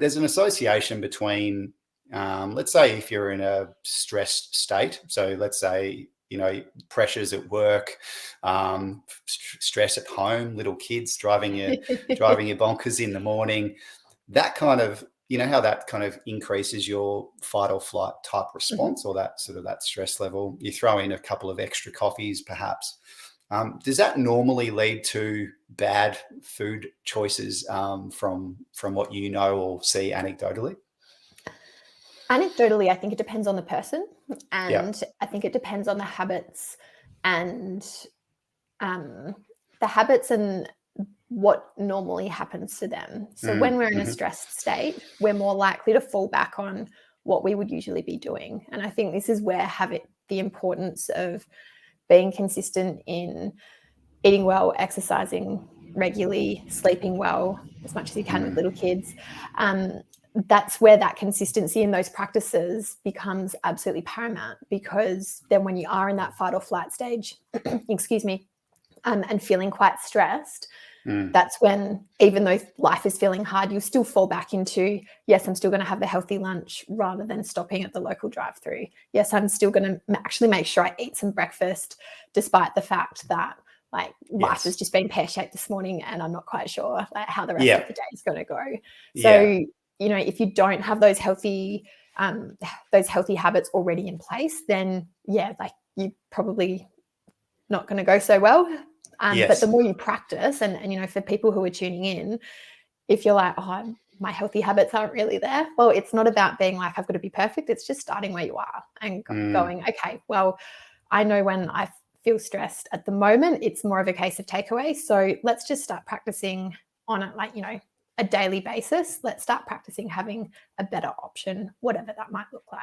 there's an association between, let's say if you're in a stressed state, so let's say, pressures at work, stress at home, little kids driving you bonkers in the morning, that kind of, how that kind of increases your fight or flight type response, or that sort of that stress level. You throw in a couple of extra coffees, perhaps. Does that normally lead to bad food choices, from what you know or see anecdotally? Anecdotally, I think it depends on the person, and Yeah. I think it depends on the habits and what normally happens to them. So when we're in a stressed state, we're more likely to fall back on what we would usually be doing. And I think this is where the importance of being consistent in eating well, exercising regularly, sleeping well as much as you can with little kids. That's where that consistency in those practices becomes absolutely paramount, because then when you are in that fight or flight stage, excuse me, and feeling quite stressed, that's when, even though life is feeling hard, you'll still fall back into, yes, I'm still going to have the healthy lunch rather than stopping at the local drive-through. Yes, I'm still going to actually make sure I eat some breakfast, despite the fact that life has just been pear-shaped this morning and I'm not quite sure how the rest of the day is going to go. So, if you don't have those healthy habits already in place, then you're probably not going to go so well. But the more you practice, and for people who are tuning in, if you're like, oh, my healthy habits aren't really there, well, it's not about being like, I've got to be perfect. It's just starting where you are and going, okay, well, I know when I feel stressed at the moment, it's more of a case of takeaway. So let's just start practicing on a daily basis. Let's start practicing having a better option, whatever that might look like.